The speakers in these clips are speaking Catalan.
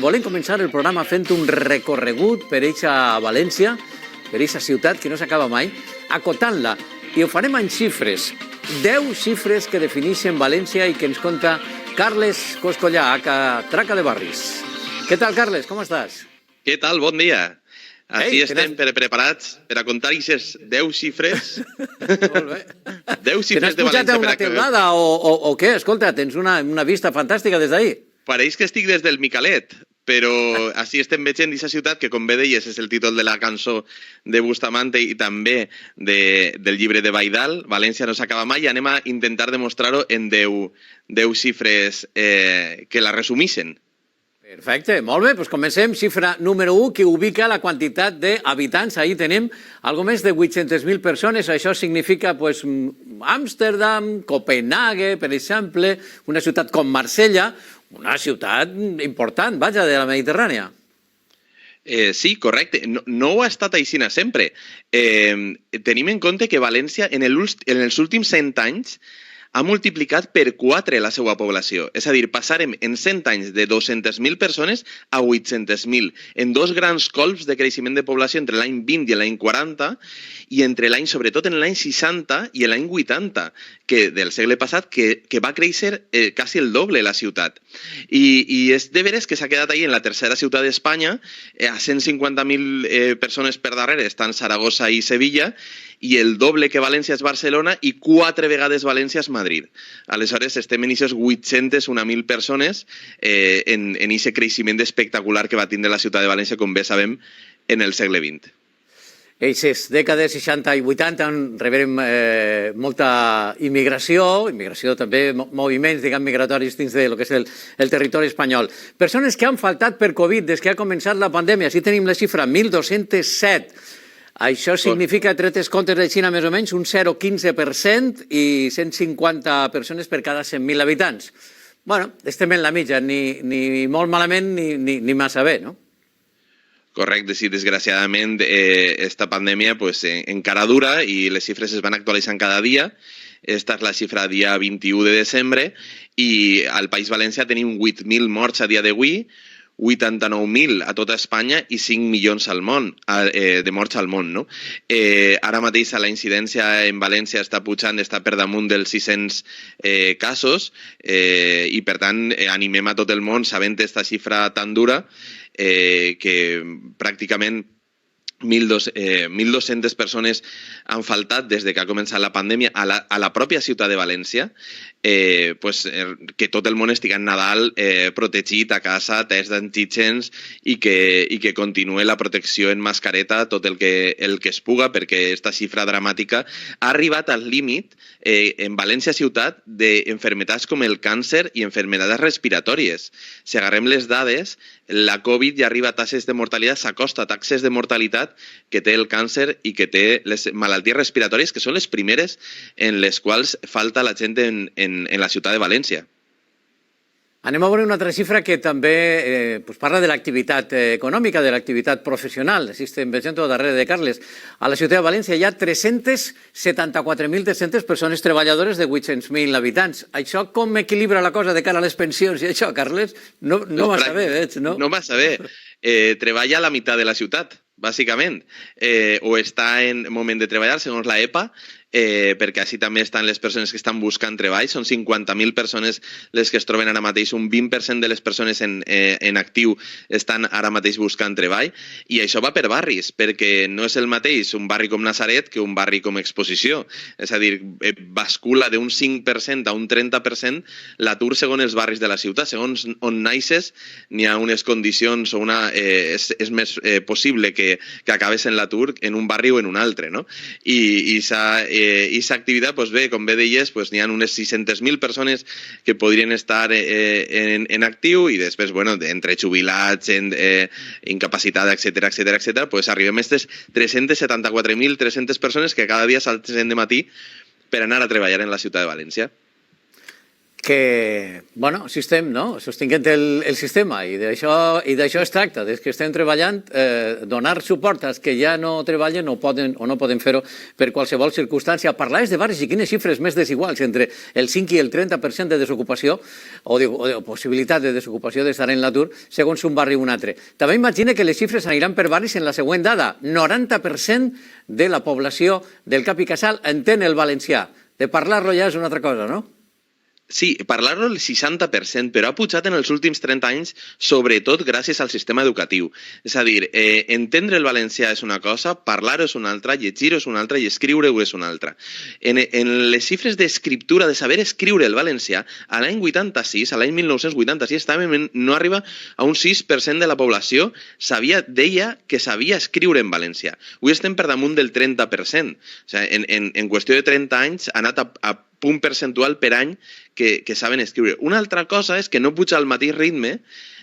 volem començar el programa fent un recorregut per eixa València, per eixa ciutat que no s'acaba mai, acotant-la. I ho farem en xifres. 10 xifres que defineixen València i que ens conta Carles Coscollà, a Traca de Barris. Què tal, Carles? Com estàs? Què tal? Bon dia. Així estem preparats per a contar aquestes 10 xifres. Molt bé. 10 xifres de València. T'has pujat a una teulada o què? Escolta, tens una vista fantàstica des d'ahir. Pareix que estic des del Micalet, però així estem veient aquesta ciutat que, com bé deies, és el títol de la cançó de Bustamante i també del llibre de Baidal, València no s'acaba mai, i anem a intentar demostrar-ho en 10 xifres que la resumeixen. Perfecte, molt bé, doncs comencem. Xifra número 1, que ubica la quantitat d'habitants. Ahir tenim algo més de 800.000 persones. Això significa Amsterdam, Copenhague, per exemple, una ciutat com Marsella, una ciutat important, vaja, de la Mediterrània. Sí, correcte. No ho ha estat així sempre. Tenim en compte que València en els últims 100 anys ha multiplicat per 4 la seva població. És a dir, passarem en 100 anys de 200.000 persones a 800.000, en dos grans colps de creixement de població entre l'any 20 i l'any 40, i sobretot en l'any 60 i l'any 80, del segle passat, que va créixer quasi el doble la ciutat. I és de veres que s'ha quedat ahí en la tercera ciutat d'Espanya, a 150.000 persones per darrere estan Saragossa i Sevilla, i el doble que València és Barcelona i 4 vegades València és Madrid. Aleshores, estem en aquestes 801.000 persones en aquest creixement espectacular que va tindre la ciutat de València, com bé sabem, en el segle XX. Eixes dècades 60 i 80 rebem molta immigració també, moviments, migratoris dins del que és el territori espanyol. Persones que han faltat per Covid des que ha començat la pandèmia. Així tenim la xifra, 1.207. Això significa, tretes comptes de Xina, més o menys, un 0,15% i 150 persones per cada 100.000 habitants. Bueno, estem en la mitja, ni molt malament ni massa bé, no? Correcte, sí, desgraciadament esta pandèmia encara dura i les xifres es van actualitzant cada dia. Esta és la xifra dia 21 de desembre i al País Valencià tenim 8.000 morts a dia d'avui, 89.000 a tota Espanya i 5 milions de morts al món. No? Ara mateix la incidència en València està pujant, està per damunt dels 600 casos i per tant animem a tot el món, sabent aquesta xifra tan dura, que pràcticament 1.200 persones han faltat des que ha començat la pandèmia a la pròpia ciutat de València, que tot el món estigui en Nadal protegit a casa, test d'antígens i que continuï la protecció en mascareta tot el que es puga, perquè aquesta xifra dramàtica ha arribat al límit en València ciutat d'enfermetats com el càncer i enfermedades respiratòries. Si agarrem les dades, la Covid ja arriba a taxes de mortalitat, s'acosta a taxes de mortalitat que té el càncer i que té les malalties respiratòries, que són les primeres en les quals falta la gent en la ciutat de València. Anem a veure una altra xifra que també parla de l'activitat econòmica, de l'activitat professional. Així estem veient darrere de Carles. A la ciutat de València hi ha 374.300 persones treballadores de 800.000 habitants. Això com equilibra la cosa de cara a les pensions i això, Carles? No massa bé, veig, no? No massa bé. Treballa a la meitat de la ciutat, bàsicament. O està en moment de treballar, segons la EPA, perquè així també estan les persones que estan buscant treball. Són 50.000 persones les que es troben ara mateix. Un 20% de les persones en actiu estan ara mateix buscant treball. I això va per barris, perquè no és el mateix un barri com Nazaret que un barri com Exposició. És a dir, bascula d'un 5% a un 30% l'atur segons els barris de la ciutat. Segons on naixes, n'hi ha unes condicions o és més possible que acabes en l'atur en un barri o en un altre, no? I aquesta activitat, bé, com bé deies, n'hi ha unes 600.000 persones que podrien estar en actiu i després, entre jubilats, incapacitat, etcètera, arribem a aquestes 374.300 persones que cada dia salten de matí per anar a treballar en la ciutat de València. que, bueno, sostinguent el sistema, i d'això es tracta, des que estem treballant, donar suport als que ja no treballen o no poden fer-ho per qualsevol circumstància. Parlaves de barris i quines xifres més desiguals entre el 5 i el 30% de desocupació o de possibilitat de desocupació d'estar en l'atur segons un barri o un altre. També imagina que les xifres aniran per barris en la següent dada. 90% de la població del Cap i Casal entén el valencià. De parlar-lo ja és una altra cosa, no? Sí, parlar-lo el 60%, però ha pujat en els últims 30 anys, sobretot gràcies al sistema educatiu. És a dir, entendre el valencià és una cosa, parlar-ho és una altra, llegir-ho és una altra i escriure-ho és una altra. En les xifres d'escriptura, de saber escriure el valencià, a l'any 86, a l'any 1986, no arriba a un 6% de la població deia que sabia escriure en valencià. Avui estem per damunt del 30%. O sigui, en qüestió de 30 anys ha anat a punt percentual per any que saben escriure. Una altra cosa és que no puja al mateix ritme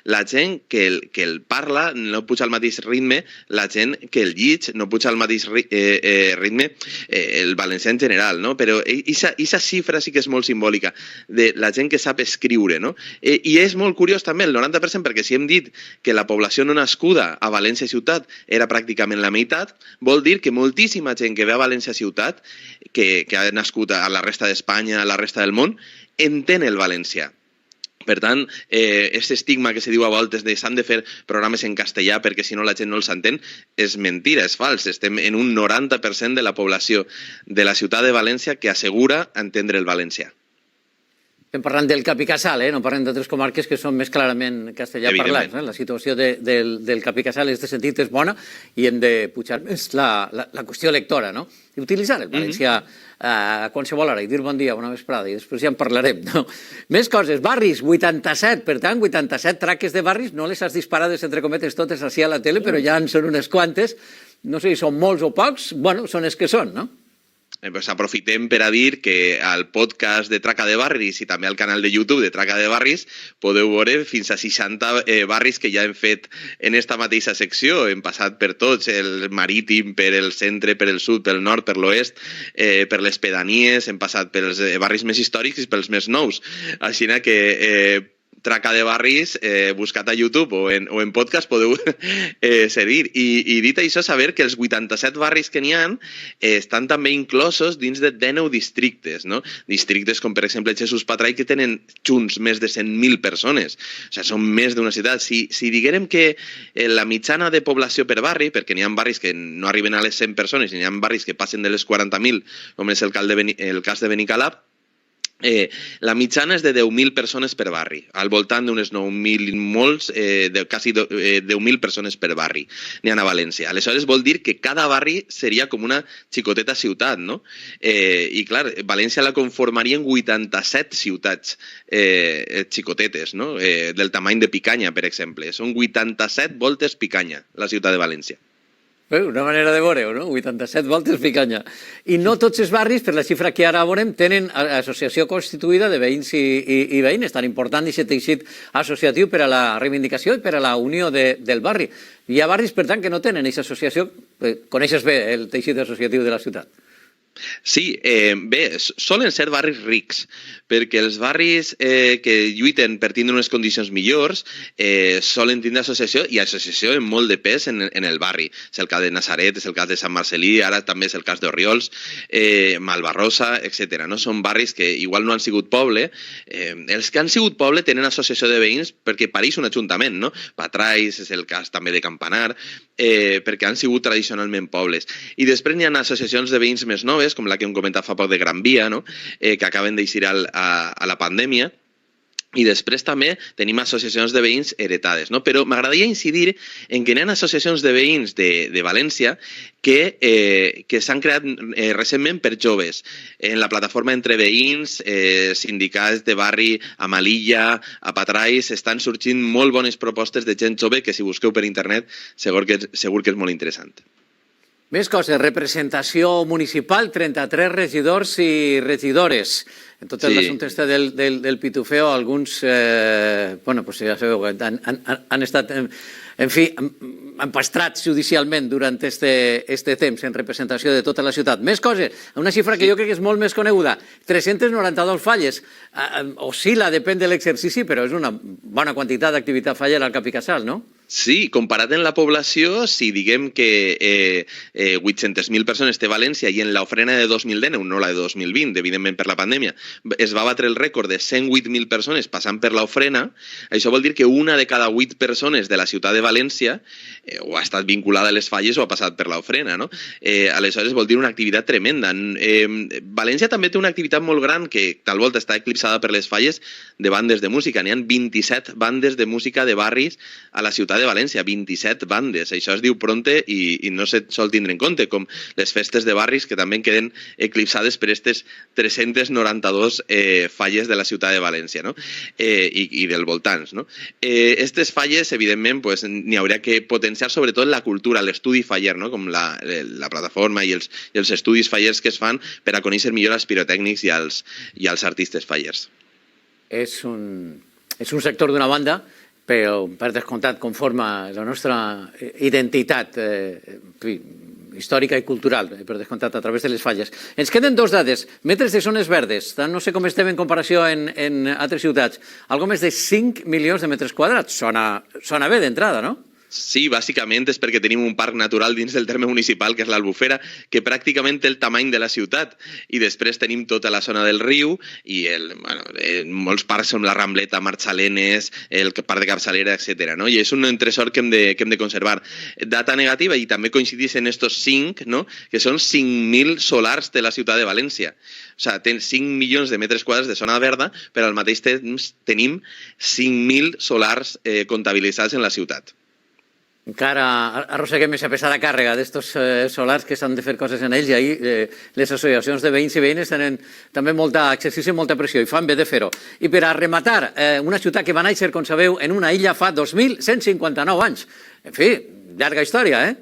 la gent que el parla, no puja al mateix ritme la gent que el llig, no puja al mateix ritme el valencià en general, no? Però aquesta xifra sí que és molt simbòlica de la gent que sap escriure, no? I és molt curiós també el 90%, perquè si hem dit que la població no nascuda a València ciutat era pràcticament la meitat, vol dir que moltíssima gent que ve a València ciutat, que ha nascut a la resta d'Espanya, a la resta del món, entén el valencià. Per tant, aquest estigma que se diu a voltes de s'han de fer programes en castellà perquè si no la gent no els entén, és mentira, és fals. Estem en un 90% de la població de la ciutat de València que assegura entendre el valencià. Estem parlant del Cap i Casal, no parlem d'altres comarques que són més clarament castellà parlants. La situació del Cap i Casal en aquest sentit és bona i hem de pujar més la qüestió lectora, no? I utilitzar el valencià a qualsevol hora i dir bon dia, bona vesprada, i després ja en parlarem. Més coses, barris, 87, per tant, 87 traques de barris, no les has disparades entre cometes totes així a la tele, però ja en són unes quantes, no sé si són molts o pocs, bueno, són els que són, no? Pues aprofitem per a dir que al podcast de Traca de Barris i també al canal de YouTube de Traca de Barris podeu veure fins a 60 barris que ja hem fet en esta mateixa secció. Hem passat per tots, el marítim, per el centre, per el sud, pel nord, per l'oest, per les pedanies, hem passat pels barris més històrics i pels més nous. Així que Traca de Barris, buscat a YouTube o en podcast podeu seguir. I dit això, saber que els 87 barris que n'hi ha estan també inclosos dins de 19 districtes, no? Districtes com, per exemple, Jesús Patrai, que tenen junts més de 100.000 persones. O sigui, són més d'una ciutat. Si diguérem que la mitjana de població per barri, perquè n'hi ha barris que no arriben a les 100 persones, n'hi ha barris que passen de les 40.000, com és el cas de Benicalap, la mitjana és de 10.000 persones per barri, al voltant d'unes 9.000 molts, de quasi 10.000 persones per barri n'hi ha a València. Aleshores vol dir que cada barri seria com una xicoteta ciutat, no? I clar, València la conformaria en 87 ciutats xicotetes, no? Del tamany de Picanya, per exemple. Són 87 voltes Picanya, la ciutat de València. Una manera de veure-ho, no? 87 voltes Picanya. I no tots els barris, per la xifra que ara veurem, tenen associació constituïda de veïns i veïnes, tan important aquest teixit associatiu per a la reivindicació i per a la unió del barri. Hi ha barris, per tant, que no tenen aquesta associació. Coneixes bé el teixit associatiu de la ciutat. Sí, bé, solen ser barris rics, perquè els barris que lluiten per tindre unes condicions millors solen tindre associació, i associació amb molt de pes en el barri. És el cas de Nazaret, és el cas de Sant Marcelí, ara també és el cas d'Orriols, Malvarrosa, etc. Són barris que igual no han sigut poble. Els que han sigut poble tenen associació de veïns perquè pareix un ajuntament, no? Patrais, és el cas també de Campanar, perquè han sigut tradicionalment pobles. I després n'hi ha associacions de veïns més noves, com la que hem comentat fa poc de Gran Via, no? Que acaben d'eixir a la pandèmia. I després també tenim associacions de veïns heretades, no? Però m'agradaria incidir en que hi ha associacions de veïns de València que s'han creat recentment per joves. En la plataforma Entre Veïns, sindicats de barri a Malilla, a Patrais, estan sorgint molt bones propostes de gent jove que si busqueu per internet segur que és molt interessant. Més coses, representació municipal, 33 regidors i regidores. En tot l'assumpte del pitufeo, alguns, bueno, pues ja sabeu, han estat, en fi, empastrats judicialment durant este temps en representació de tota la ciutat. Més coses, una xifra que jo crec que és molt més coneguda, 392 falles. Oscil·la, depèn de l'exercici, però és una bona quantitat d'activitat fallera al Cap i Casal, no? Sí, comparat en la població, si diguem que 800.000 persones té València i en l'ofrena de 2019, no la de 2020, evidentment per la pandèmia, es va batre el rècord de 108.000 persones passant per l'ofrena, això vol dir que una de cada 8 persones de la ciutat de València o ha estat vinculada a les falles o ha passat per l'ofrena, no? Aleshores vol dir una activitat tremenda. València també té una activitat molt gran que tal volta està eclipsada per les falles de bandes de música. N'hi ha 27 bandes de música de barris a la ciutat de València, 27 bandes. Això es diu pronte i no se sol tindre en compte, com les festes de barris que també queden eclipsades per aquestes 392 falles de la ciutat de València, no? I del voltants, no? Aquestes falles, evidentment, n'hi hauria que potenciar sobretot la cultura, l'estudi faller, no? Com la plataforma i els estudis fallers que es fan per a conèixer millor els pirotècnics i els artistes fallers. És un sector d'una banda, però per descomptat conforma la nostra identitat històrica i cultural, per descomptat a través de les falles. Ens queden dos dades, metres de zones verdes, no sé com estem en comparació en altres ciutats, algo més de 5 milions de metres quadrats, sona bé d'entrada, no? Sí, bàsicament és perquè tenim un parc natural dins del terme municipal, que és l'Albufera, que pràcticament té el tamany de la ciutat. I després tenim tota la zona del riu i molts parcs com la Rambleta, Marxalenes, el parc de Capçalera, etc. No? I és un tresor que hem de conservar. Data negativa, i també coincidís en estos 5, no? Que són 5.000 solars de la ciutat de València. O sigui, té 5 milions de metres quadrats de zona verda, però al mateix temps tenim 5.000 solars comptabilitzats en la ciutat. Encara arrosseguem aquesta pesada càrrega d'estos solars que s'han de fer coses en ells i ahir les associacions de veïns i veïnes tenen també molt exercici i molta pressió i fan bé de fer-ho. I per a rematar, una ciutat que va néixer, com sabeu, en una illa fa 2.159 anys. En fi, llarga història, eh?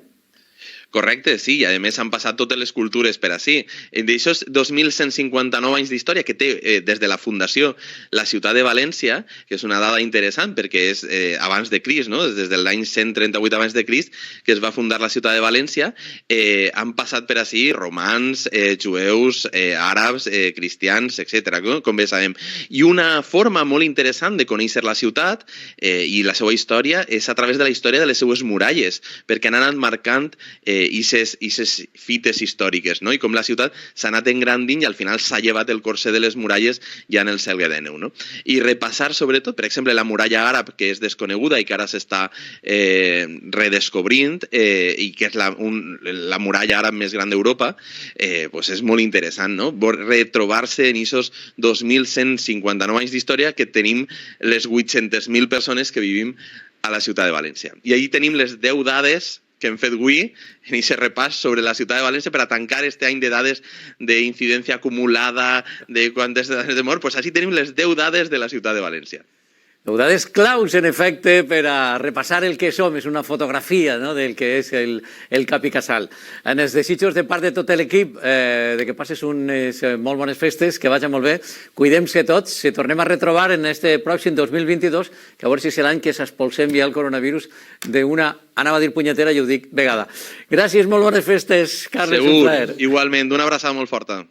Correcte, sí, i a més han passat totes les cultures per ací. D'aixòs 2.159 anys d'història que té des de la fundació la ciutat de València, que és una dada interessant perquè és abans de Crist, no? Des de l'any 138 abans de Crist, que es va fundar la ciutat de València, han passat per ací romans, jueus, àrabs, cristians, etc., com bé sabem. I una forma molt interessant de conèixer la ciutat i la seva història és a través de la història de les seues muralles, perquè han anat marcant aquestes fites històriques, no? I com la ciutat s'ha anat engrandint i al final s'ha llevat el corset de les muralles ja en el segle XIX, no? I repassar sobretot, per exemple, la muralla àrab, que és desconeguda i que ara s'està redescobrint i que és la muralla àrab més gran d'Europa, és molt interessant, no? Retrobar-se en aquests 2.159 anys d'història que tenim les 800.000 persones que vivim a la ciutat de València. I ahir tenim les 10 dades que hem fet avui en aquest repàs sobre la ciutat de València per a tancar aquest any de dades d'incidència acumulada, de quantes dades de mort, doncs així tenim les 10 dades de la ciutat de València. Dades claus, en efecte, per a repassar el que som. És una fotografia del que és el Cap i Casal. En els desitjos de part de tot l'equip de que passes unes molt bones festes, que vagi molt bé, cuidem-se tots, si tornem a retrobar en este pròxim 2022, que a veure si serà l'any que s'espolsem ja el coronavirus d'una, anava a dir punyetera i ho dic vegada. Gràcies, molt bones festes, Carles. Segur, igualment, una abraçada molt forta.